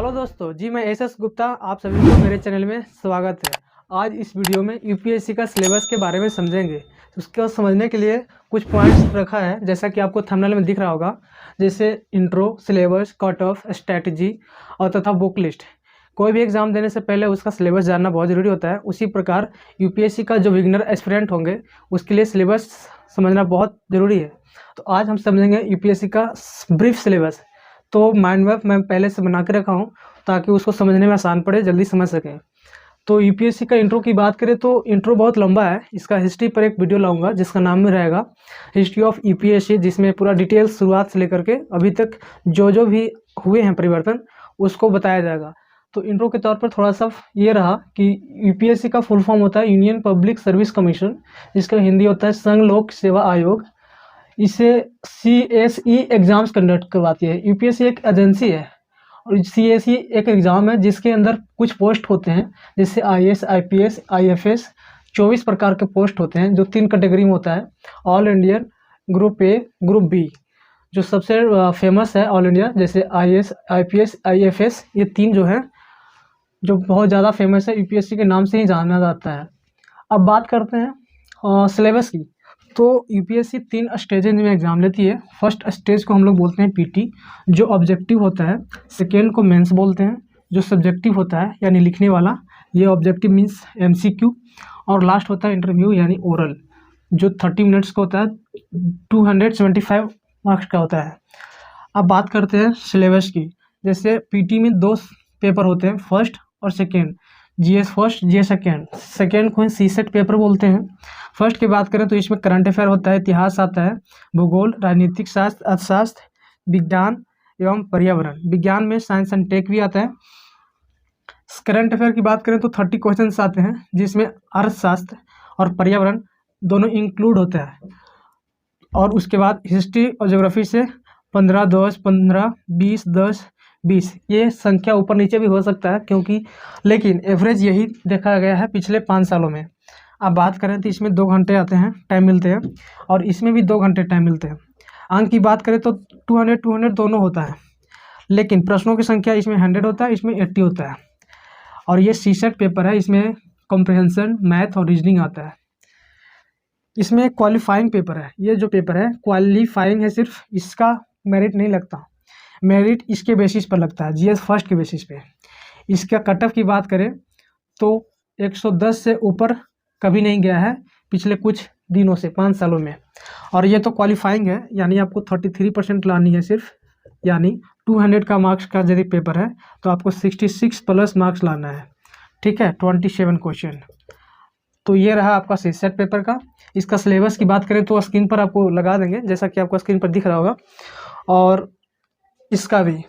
Hello दोस्तों जी, मैं S Gupta, आप सभी को मेरे चैनल में स्वागत है। आज इस वीडियो में यूपीएससी का सिलेबस के बारे में समझेंगे। उसको समझने के लिए कुछ पॉइंट्स रखा है, जैसा कि आपको थंबनेल में दिख रहा होगा, जैसे intro, syllabus, cut off, strategy और तथा बुक लिस्ट। कोई भी एग्जाम देने से पहले उसका सिलेबस जानना बहुत ज़रूरी होता है। उसी प्रकार यूपीएससी का जो बिगिनर एस्पिरेंट होंगे उसके लिए सिलेबस समझना बहुत ज़रूरी है। तो आज हम समझेंगे यूपीएससी का ब्रीफ सिलेबस। तो माइंड मैप मैं पहले से बना के रखा हूँ ताकि उसको समझने में आसान पड़े, जल्दी समझ सकें। तो यूपीएससी का इंट्रो की बात करें तो इंट्रो बहुत लंबा है। इसका हिस्ट्री पर एक वीडियो लाऊंगा जिसका नाम में रहेगा हिस्ट्री ऑफ यूपीएससी, जिसमें पूरा डिटेल्स शुरुआत से लेकर के अभी तक जो भी हुए हैं परिवर्तन उसको बताया जाएगा। तो इंट्रो के तौर पर थोड़ा सा ये रहा कि यूपीएससी का फुल फॉर्म होता है यूनियन पब्लिक सर्विस कमीशन, जिसका हिंदी होता है संघ लोक सेवा आयोग। इसे CSE एग्ज़ाम्स कंडक्ट करवाती है। यूपीएससी एक एजेंसी है और CSE एक एग्ज़ाम है जिसके अंदर कुछ पोस्ट होते हैं, जैसे IAS, IPS, IFS। 24 प्रकार के पोस्ट होते हैं जो 3 कैटेगरी में होता है, all Indian, group A, group B. जो सबसे फेमस है ऑल इंडिया, जैसे IAS, IPS, IFS, ये 3 जो है जो बहुत ज़्यादा फेमस है, यूपीएससी के नाम से ही जाना जाता है। अब बात करते हैं सिलेबस की। तो यूपीएससी 3 स्टेजेज में एग्ज़ाम लेती है। फर्स्ट स्टेज को हम लोग बोलते हैं पीटी, जो ऑब्जेक्टिव होता है। सेकेंड को मेंस बोलते हैं, जो सब्जेक्टिव होता है यानी लिखने वाला, ये ऑब्जेक्टिव मीन्स MCQ। और लास्ट होता है इंटरव्यू यानी ओरल, जो 30 मिनट्स का होता है, 275 मार्क्स का होता है। अब बात करते हैं सिलेबस की। जैसे पीटी में 2 पेपर होते हैं, फर्स्ट और second. GS first, GS second. Second को सीसेट पेपर बोलते हैं। फर्स्ट की बात करें तो इसमें करंट अफेयर होता है, इतिहास आता है, भूगोल, राजनीतिक शास्त्र, अर्थशास्त्र, विज्ञान एवं पर्यावरण। विज्ञान में साइंस एंड टेक भी आता है। करंट अफेयर की बात करें तो 30 क्वेश्चन आते हैं, जिसमें अर्थशास्त्र और पर्यावरण दोनों इंक्लूड होता है। और उसके बाद हिस्ट्री और ज्योग्राफी से 15, 10, 15, 20, 10, 20, ये संख्या ऊपर नीचे भी हो सकता है क्योंकि, लेकिन एवरेज यही देखा गया है पिछले 5 सालों में। अब बात करें तो इसमें 2 घंटे आते हैं, टाइम मिलते हैं, और इसमें भी 2 घंटे टाइम मिलते हैं। अंक की बात करें तो 200 दोनों होता है, लेकिन प्रश्नों की संख्या इसमें 100 होता है, इसमें 80 होता है। और ये सीसेट पेपर है, इसमें कॉम्प्रिहेंशन, मैथ और रीजनिंग आता है। इसमें क्वालिफाइंग पेपर है। ये जो पेपर है क्वालिफाइंग है, सिर्फ इसका मेरिट नहीं लगता, मेरिट इसके बेसिस पर लगता है, जीएस फर्स्ट के बेसिस पे। इसका कट ऑफ की बात करें तो 110 से ऊपर कभी नहीं गया है पिछले कुछ दिनों से, 5 सालों में। और ये तो क्वालिफाइंग है, यानी आपको 33% लानी है सिर्फ, यानी 200 का मार्क्स का यदि पेपर है तो आपको 66 प्लस मार्क्स लाना है। ठीक है, 27 क्वेश्चन। तो ये रहा आपका सीसेट पेपर का। इसका सिलेबस की बात करें तो स्क्रीन पर आपको लगा देंगे, जैसा कि आपको स्क्रीन पर दिख रहा होगा, और इसका भी।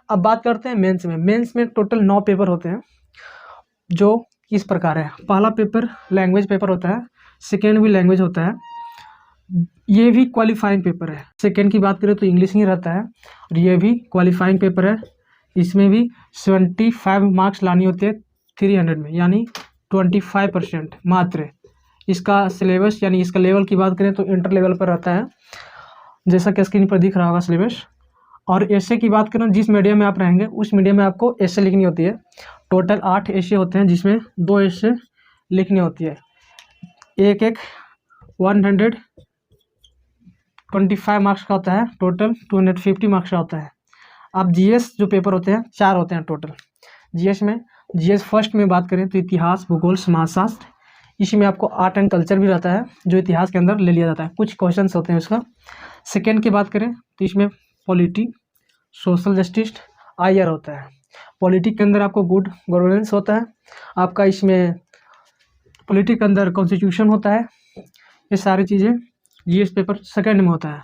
अब बात करते हैं मेंस में। मेंस में टोटल 9 पेपर होते हैं, जो इस प्रकार है। पहला पेपर लैंग्वेज पेपर होता है, सेकेंड भी लैंग्वेज होता है, ये भी क्वालिफाइंग पेपर है। सेकेंड की बात करें तो इंग्लिश ही रहता है, और ये भी क्वालिफाइंग पेपर है। इसमें भी 75 मार्क्स लानी होती है 300 में, यानी 25% मात्र। इसका सिलेबस यानी इसका लेवल की बात करें तो इंटर लेवल पर रहता है, जैसा कि स्क्रीन पर दिख रहा होगा सिलेबस। और एसे की बात करें, जिस मीडियम में आप रहेंगे उस मीडियम में आपको एसे लिखनी होती है। टोटल 8 एसे होते हैं, जिसमें 2 एसे लिखनी होती है। एक 125 मार्क्स का होता है, टोटल 250 मार्क्स का होता है। अब जीएस जो पेपर होते हैं 4 होते हैं टोटल। जीएस फर्स्ट में बात करें तो इतिहास, भूगोल, समाजशास्त्र। इसमें आपको आर्ट एंड कल्चर भी रहता है, जो इतिहास के अंदर ले लिया जाता है, कुछ क्वेश्चन होते हैं उसका। सेकेंड की बात करें तो इसमें पॉलिटी, सोशल जस्टिस, IR होता है। पॉलिटी के अंदर आपको गुड गवर्नेंस होता है, आपका इसमें पॉलिटी के अंदर कॉन्स्टिट्यूशन होता है। ये सारी चीज़ें जीएस पेपर सेकेंड में होता है।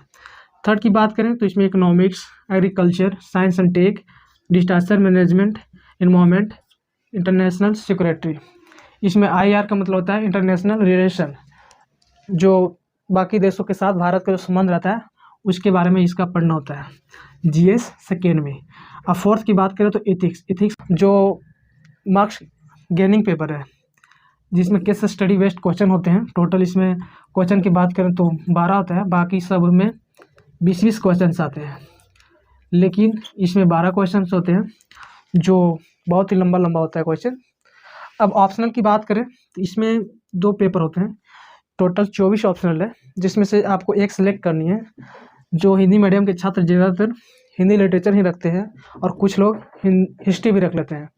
थर्ड की बात करें तो इसमें economics, agriculture, science and tech, disaster management, environment, international security. इसमें IR का मतलब होता है इंटरनेशनल रिलेशन, जो बाकी देशों के साथ भारत का जो संबंध रहता है उसके बारे में इसका पढ़ना होता है, जीएस सेकेंड में। अब फोर्थ की बात करें तो एथिक्स जो मार्क्स गेनिंग पेपर है, जिसमें केस स्टडी बेस्ड क्वेश्चन होते हैं। टोटल इसमें क्वेश्चन की बात करें तो 12 होता है, बाकी सब में 20-20 क्वेश्चन आते हैं, लेकिन इसमें 12 क्वेश्चन होते हैं जो बहुत ही लंबा लंबा होता है क्वेश्चन। अब ऑप्शनल की बात करें तो इसमें 2 पेपर होते हैं, टोटल 24 ऑप्शनल है, जिसमें से आपको एक सेलेक्ट करनी है। जो हिंदी मीडियम के छात्र ज़्यादातर हिंदी लिटरेचर ही रखते हैं और कुछ लोग हिस्ट्री भी रख लेते हैं।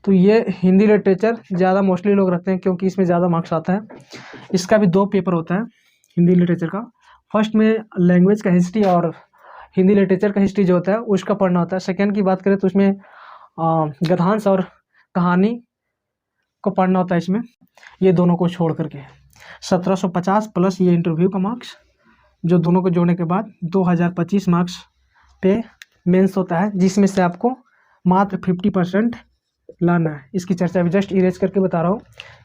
तो ये हिंदी लिटरेचर ज़्यादा मोस्टली लोग रखते हैं क्योंकि इसमें ज़्यादा मार्क्स आता है। इसका भी 2 पेपर होता है हिंदी लिटरेचर का। फर्स्ट में लैंग्वेज का हिस्ट्री और हिंदी लिटरेचर का हिस्ट्री जो होता है उसका पढ़ना होता है। सेकेंड की बात करें तो उसमें गद्यांश और कहानी को पढ़ना होता है। इसमें ये दोनों को छोड़ करके 1750 प्लस ये इंटरव्यू का मार्क्स, जो दोनों को जोड़ने के बाद 2025 मार्क्स पे मेंस होता है, जिसमें से आपको मात्र 50% लाना है। इसकी चर्चा अभी जस्ट इरेज करके बता रहा हूँ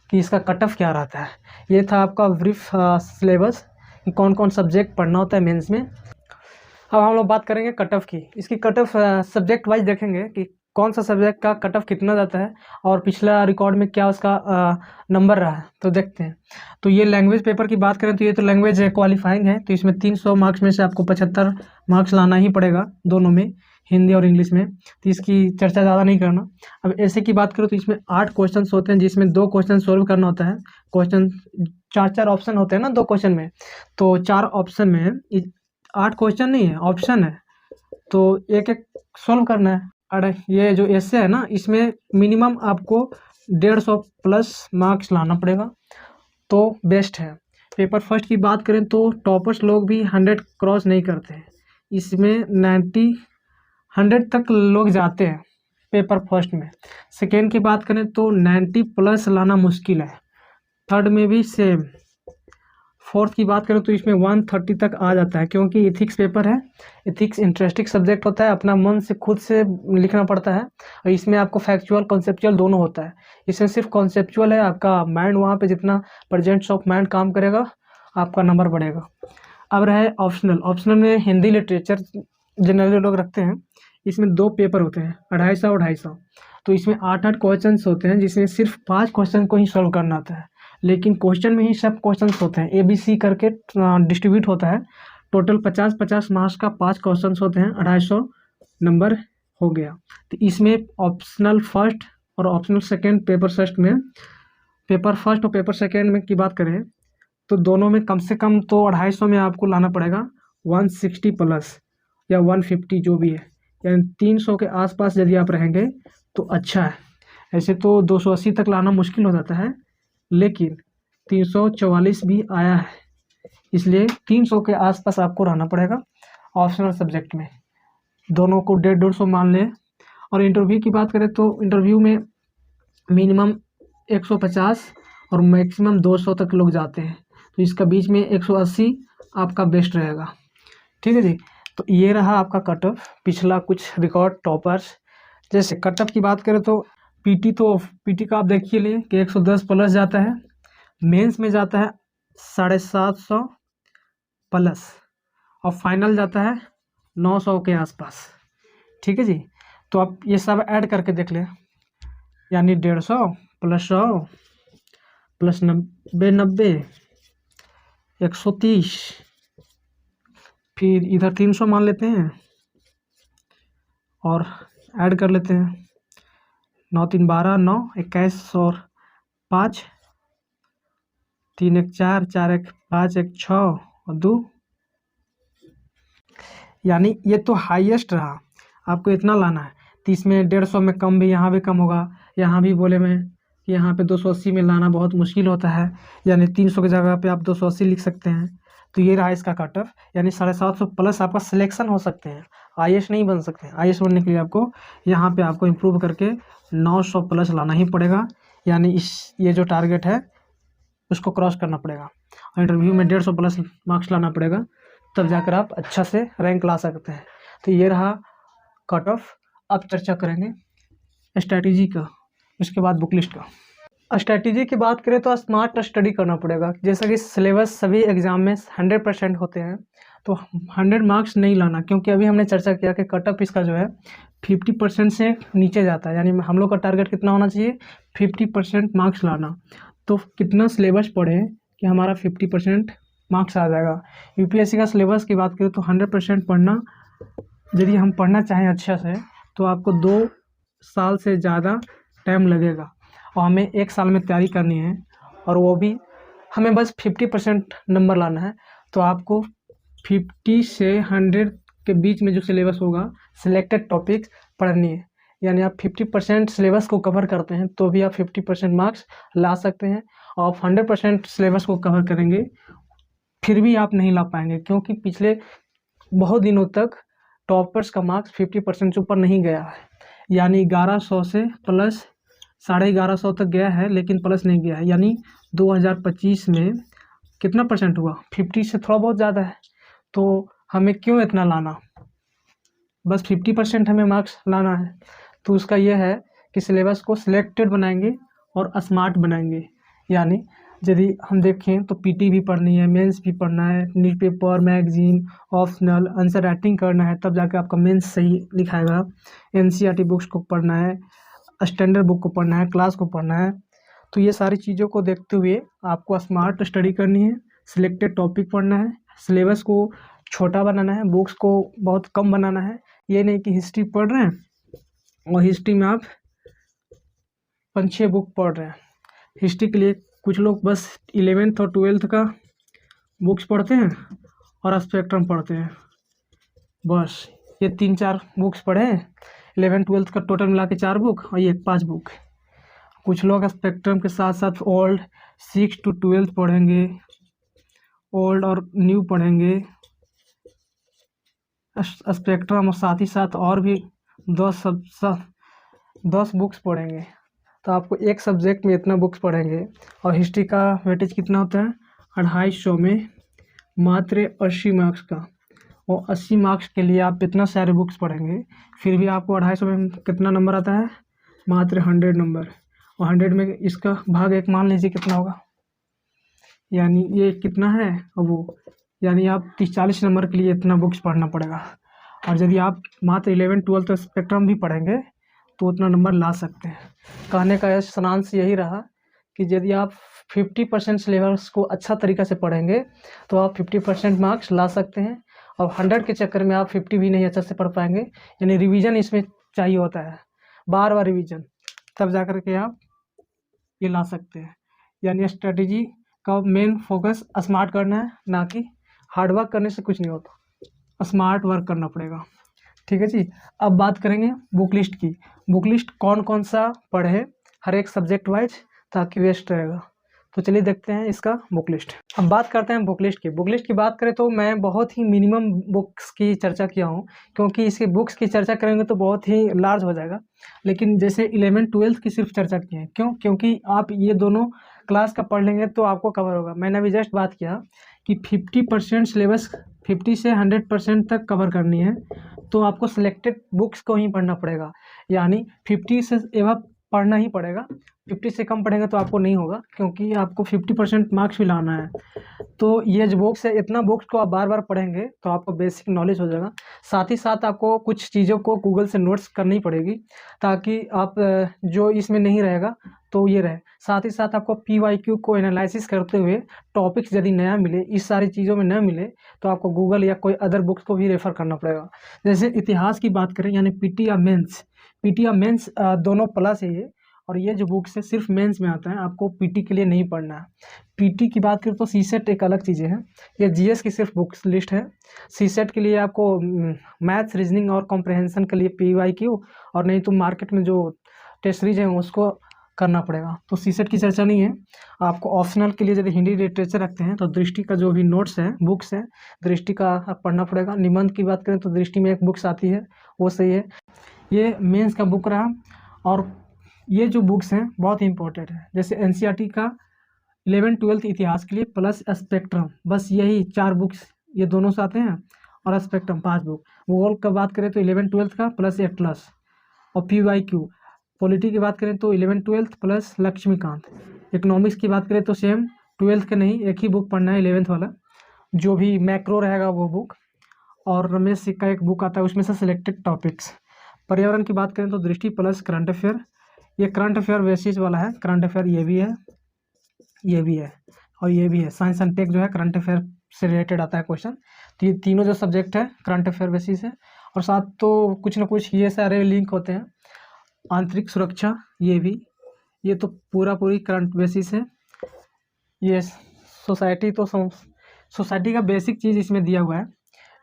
कि इसका कट ऑफ क्या रहता है। ये था आपका ब्रीफ सिलेबस कि कौन कौन सब्जेक्ट पढ़ना होता है मेंस में। अब हम लोग बात करेंगे कट ऑफ की। इसकी कट ऑफ सब्जेक्ट वाइज देखेंगे कि कौन सा सब्जेक्ट का कट ऑफ कितना जाता है और पिछला रिकॉर्ड में क्या उसका नंबर रहा है, तो देखते हैं। तो ये लैंग्वेज पेपर की बात करें तो ये तो लैंग्वेज क्वालिफाइंग है, तो इसमें 300 मार्क्स में से आपको 75 मार्क्स लाना ही पड़ेगा दोनों में, हिंदी और इंग्लिश में। तो इसकी चर्चा ज़्यादा नहीं करना। अब ऐसे की बात करो तो इसमें 8 क्वेश्चन होते हैं, जिसमें 2 क्वेश्चन सोल्व करना होता है। क्वेश्चन 4 ऑप्शन होते हैं ना 2 क्वेश्चन में, तो 4 ऑप्शन में 8 क्वेश्चन नहीं है, ऑप्शन है, तो एक एक सोल्व करना है। और ये जो ऐसे है ना, इसमें मिनिमम आपको 150 प्लस मार्क्स लाना पड़ेगा, तो बेस्ट है। पेपर फर्स्ट की बात करें तो टॉपर्स लोग भी 100 क्रॉस नहीं करते हैं, इसमें 100 तक लोग जाते हैं पेपर फर्स्ट में। सेकेंड की बात करें तो 90 प्लस लाना मुश्किल है, थर्ड में भी सेम। फोर्थ की बात करें तो इसमें 130 तक आ जाता है, क्योंकि इथिक्स पेपर है। इथिक्स इंटरेस्टिंग सब्जेक्ट होता है, अपना मन से खुद से लिखना पड़ता है, और इसमें आपको फैक्चुअल कॉन्सेप्चुअल दोनों होता है। इसमें सिर्फ कॉन्सेप्चुअल है, आपका माइंड वहाँ पे जितना प्रेजेंस ऑफ माइंड काम करेगा आपका नंबर बढ़ेगा। अब रहे ऑप्शनल। ऑप्शनल में हिंदी लिटरेचर जनरली लोग रखते हैं। इसमें 2 पेपर होते हैं, 250 और 250। तो इसमें 8 क्वेश्चन होते हैं, जिसमें सिर्फ 5 क्वेश्चन को ही सॉल्व करना आता है, लेकिन क्वेश्चन में ही सब क्वेश्चंस होते हैं, ABC करके डिस्ट्रीब्यूट होता है। टोटल 50-50 मार्क्स का 5 क्वेश्चंस होते हैं, 250 नंबर हो गया। तो इसमें ऑप्शनल फर्स्ट और ऑप्शनल सेकंड पेपर फर्स्ट में, पेपर फर्स्ट और पेपर सेकंड में की बात करें तो दोनों में कम से कम तो 250 में आपको लाना पड़ेगा 160 प्लस या 150 जो भी है, यानी 300 के आसपास यदि आप रहेंगे तो अच्छा है। ऐसे तो 280 तक लाना मुश्किल हो जाता है, लेकिन 344 भी आया है, इसलिए 300 के आसपास आपको रहना पड़ेगा ऑप्शनल सब्जेक्ट में। दोनों को 150 मान लें। और इंटरव्यू की बात करें तो इंटरव्यू में मिनिमम 150 और मैक्सिमम 200 तक लोग जाते हैं, तो इसका बीच में 180 आपका बेस्ट रहेगा। ठीक है जी। तो ये रहा आपका कट ऑफ पिछला कुछ रिकॉर्ड टॉपर्स। जैसे कट ऑफ की बात करें तो पीटी का आप देखिए लिए कि 110 प्लस जाता है, मेंस में जाता है 750 प्लस, और फाइनल जाता है 900 के आसपास। ठीक है जी। तो आप ये सब ऐड करके देख लें, यानी 150 प्लस 100 प्लस 90 130, फिर इधर 300 मान लेते हैं और ऐड कर लेते हैं। 9 3 12 9 21 और 5 3 1 4 4 1 5 1 6 और 2, यानी ये तो हाईएस्ट रहा, आपको इतना लाना है। तो इसमें 150 में कम भी, यहाँ भी कम होगा, यहाँ भी बोले मैं कि यहाँ पे 280 में लाना बहुत मुश्किल होता है, यानी 300 की जगह पे आप 280 लिख सकते हैं। तो ये रहा इसका कट ऑफ, यानी 750 प्लस आपका सिलेक्शन हो सकते हैं, आईएएस नहीं बन सकते हैं। आईएएस बनने के लिए आपको यहाँ पे आपको इम्प्रूव करके 900 प्लस लाना ही पड़ेगा, यानी ये जो टारगेट है उसको क्रॉस करना पड़ेगा, और इंटरव्यू में 150 प्लस मार्क्स लाना पड़ेगा, तब जाकर आप अच्छा से रैंक ला सकते हैं। तो ये रहा कट ऑफ। अब चर्चा करेंगे स्ट्रैटेजी का, उसके बाद बुक लिस्ट का। स्ट्रैटेजी की बात करें तो स्मार्ट स्टडी करना पड़ेगा। जैसा कि सिलेबस सभी एग्जाम में 100% होते हैं, तो 100 मार्क्स नहीं लाना, क्योंकि अभी हमने चर्चा किया कि कट ऑफ इसका जो है 50% से नीचे जाता है, यानी हम लोग का टारगेट कितना होना चाहिए, 50% मार्क्स लाना। तो कितना सिलेबस पढ़े कि हमारा 50% मार्क्स आ जाएगा। यूपीएससी का सिलेबस की बात करें तो 100% पढ़ना, यदि हम पढ़ना चाहें अच्छा से, तो आपको 2 साल से ज़्यादा टाइम लगेगा और हमें 1 साल में तैयारी करनी है, और वो भी हमें बस 50% नंबर लाना है। तो आपको 50 से 100 के बीच में जो सिलेबस होगा, सिलेक्टेड टॉपिक्स पढ़नी है। यानी आप 50% सिलेबस को कवर करते हैं तो भी आप 50% मार्क्स ला सकते हैं, और 100% सिलेबस को कवर करेंगे फिर भी आप नहीं ला पाएंगे, क्योंकि पिछले बहुत दिनों तक टॉपर्स का मार्क्स 50% से ऊपर नहीं गया है। यानी 1100 से प्लस 1150 तक गया है, लेकिन प्लस नहीं गया है। यानी 2025 में कितना परसेंट हुआ, 50 से थोड़ा बहुत ज़्यादा है। तो हमें क्यों इतना लाना, बस 50% हमें मार्क्स लाना है। तो उसका यह है कि सिलेबस को सिलेक्टेड बनाएंगे और स्मार्ट बनाएंगे। यानी यदि हम देखें तो पीटी भी पढ़नी है, मेंस भी पढ़ना है, newspaper, magazine, optional, answer writing करना है, तब जाकर आपका मेंस सही लिखाएगा। एनसीईआरटी बुक्स को पढ़ना है, स्टैंडर्ड बुक को पढ़ना है, क्लास को पढ़ना है। तो ये सारी चीज़ों को देखते हुए आपको स्मार्ट स्टडी करनी है, सिलेक्टेड टॉपिक पढ़ना है, सिलेबस को छोटा बनाना है, बुक्स को बहुत कम बनाना है। ये नहीं कि हिस्ट्री पढ़ रहे हैं और हिस्ट्री में आप 5-6 बुक पढ़ रहे हैं। हिस्ट्री के लिए कुछ लोग बस 11th और 12th का बुक्स पढ़ते हैं और स्पेक्ट्रम पढ़ते हैं, बस ये 3-4 बुक्स पढ़े, 11th-12th का टोटल मिला के 4 बुक और ये 5 बुक। कुछ लोग स्पेक्ट्रम के साथ साथ ओल्ड 6 to 12 पढ़ेंगे, ओल्ड और न्यू पढ़ेंगे, स्पेक्ट्रम और साथ ही साथ और भी 10 बुक्स पढ़ेंगे। तो आपको एक सब्जेक्ट में इतना बुक्स पढ़ेंगे। और हिस्ट्री का वेटेज कितना होता है, 250 में मात्र 80 मार्क्स का, और 80 मार्क्स के लिए आप इतना सारे बुक्स पढ़ेंगे, फिर भी आपको 250 में कितना नंबर आता है, मात्र 100 नंबर। और 100 में इसका भाग 1 मान लीजिए कितना होगा, यानी ये कितना है और वो, यानी आप 30-40 नंबर के लिए इतना बुक्स पढ़ना पड़ेगा। और यदि आप मात्र 11-12 स्पेक्ट्रम भी पढ़ेंगे तो उतना नंबर ला सकते हैं। कहने का सारांश यही रहा कि यदि आप 50% सिलेबस को अच्छा तरीक़ा से पढ़ेंगे तो आप 50% मार्क्स ला सकते हैं, और 100 के चक्कर में आप 50 भी नहीं अच्छा से पढ़ पाएंगे। यानी रिवीजन इसमें चाहिए होता है, बार बार रिवीजन, तब जा कर के आप ये ला सकते हैं। यानी स्ट्रेटजी का मेन फोकस स्मार्ट करना है, ना कि हार्ड वर्क करने से कुछ नहीं होता, स्मार्ट वर्क करना पड़ेगा। ठीक है जी। अब बात करेंगे बुक लिस्ट की। बुक लिस्ट कौन कौन सा पढ़े हर एक सब्जेक्ट वाइज, ताकि वेस्ट रहेगा। तो चलिए देखते हैं इसका बुक लिस्ट। अब बात करते हैं बुक लिस्ट की। बुक लिस्ट की बात करें तो मैं बहुत ही मिनिमम बुक्स की चर्चा किया हूँ, क्योंकि इसके बुक्स की चर्चा करेंगे तो बहुत ही लार्ज हो जाएगा। लेकिन जैसे 11th-12th की सिर्फ चर्चा की है, क्यों, क्योंकि आप ये दोनों क्लास का पढ़ लेंगे तो आपको कवर होगा। मैंने अभी जस्ट बात किया कि 50% सिलेबस 50 से 100% तक कवर करनी है, तो आपको सिलेक्टेड बुक्स को ही पढ़ना पड़ेगा। यानी 50 से एवं पढ़ना ही पड़ेगा, 50 से कम पढ़ेंगे तो आपको नहीं होगा, क्योंकि आपको 50% मार्क्स भी लाना है। तो ये जो बुक्स है, इतना बुक्स को आप बार बार पढ़ेंगे तो आपको बेसिक नॉलेज हो जाएगा। साथ ही साथ आपको कुछ चीज़ों को गूगल से नोट्स करनी पड़ेगी, ताकि आप जो इसमें नहीं रहेगा तो ये रहे। साथ ही साथ आपको PYQ को एनालिसिस करते हुए टॉपिक्स यदि नया मिले, इस सारी चीज़ों में न मिले, तो आपको गूगल या कोई अदर बुक्स को भी रेफ़र करना पड़ेगा। जैसे इतिहास की बात करें, यानी पीटी या मेंस दोनों प्लस है ये, और ये जो बुक्स है सिर्फ मेंस में आता है, आपको पीटी के लिए नहीं पढ़ना है। पीटी की बात करें तो सीसेट एक अलग चीज़ें हैं, ये जीएस की सिर्फ बुक्स लिस्ट है। सीसेट के लिए आपको मैथ्स, रीजनिंग और कॉम्प्रहेंशन के लिए PYQ, और नहीं तो मार्केट में जो टेस्ट सीरीज है उसको करना पड़ेगा। तो सीसेट की चर्चा नहीं है। आपको ऑप्शनल के लिए यदि हिंदी लिटरेचर रखते हैं तो दृष्टि का जो भी नोट्स है, बुक्स है, दृष्टि का आप पढ़ना पड़ेगा। निबंध की बात करें तो दृष्टि में एक बुक्स आती है, वो सही है। ये मेंस का बुक रहा। और ये जो बुक्स हैं बहुत इंपॉर्टेंट है, जैसे एनसीईआरटी का 11th-12th इतिहास के लिए प्लस स्पेक्ट्रम, बस यही 4 बुक्स ये दोनों से आते हैं, और स्पेक्ट्रम 5 बुक। भूगोल का बात करें तो 11th-12th का प्लस एटलस, और PYQ। पॉलिटी की बात करें तो 11th-12th प्लस लक्ष्मीकांत। इकोनॉमिक्स की बात करें तो सेम 12th के नहीं, एक ही बुक पढ़ना है 11th वाला, जो भी मैक्रो रहेगा वो बुक। और रमेश सिंह का एक बुक आता है, उसमें से सिलेक्टेड टॉपिक्स। पर्यावरण की बात करें तो दृष्टि प्लस करंट अफेयर, ये करंट अफेयर बेसिस वाला है। करंट अफेयर ये भी है, ये भी है, और ये भी है। साइंस एंड टेक जो है करंट अफेयर से रिलेटेड आता है क्वेश्चन। तो ये तीनों जो सब्जेक्ट है करंट अफेयर बेसिस है, और साथ तो कुछ ना कुछ ये सारे लिंक होते हैं। आंतरिक सुरक्षा, ये तो पूरी करंट बेसिस है। ये सोसाइटी तो सोसाइटी का बेसिक चीज़ इसमें दिया हुआ है।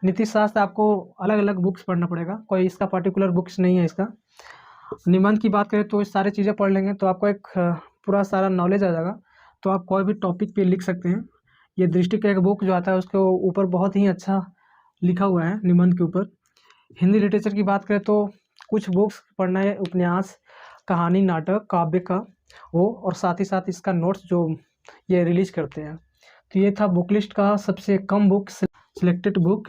नीति शास्त्र आपको अलग अलग बुक्स पढ़ना पड़ेगा, कोई इसका पर्टिकुलर बुक्स नहीं है इसका। निबंध की बात करें तो सारी चीज़ें पढ़ लेंगे तो आपको एक पूरा सारा नॉलेज आ जाएगा, तो आप कोई भी टॉपिक पे लिख सकते हैं। ये दृष्टि का एक बुक जो आता है उसके ऊपर बहुत ही अच्छा लिखा हुआ है निबंध के ऊपर। हिंदी लिटरेचर की बात करें तो कुछ बुक्स पढ़ना है, उपन्यास, कहानी, नाटक, काव्य का वो, और साथ ही साथ इसका नोट्स जो ये रिलीज करते हैं। तो ये था बुक लिस्ट का सबसे कम बुक, सिलेक्टेड बुक,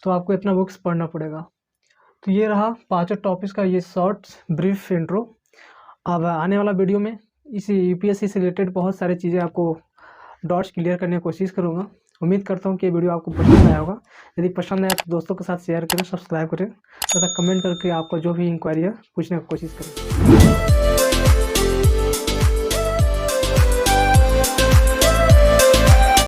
तो आपको इतना बुक्स पढ़ना पड़ेगा। तो ये रहा पांचों टॉपिक्स का ये शॉर्ट ब्रीफ इंट्रो। अब आने वाला वीडियो में इसी यूपीएससी से रिलेटेड बहुत सारी चीज़ें आपको डॉट्स क्लियर करने की कोशिश करूँगा। उम्मीद करता हूँ कि ये वीडियो आपको पसंद आया होगा। यदि पसंद आया तो दोस्तों के साथ शेयर करें, सब्सक्राइब करें तथा कमेंट करके आपको जो भी इंक्वायरी है पूछने की कोशिश करें।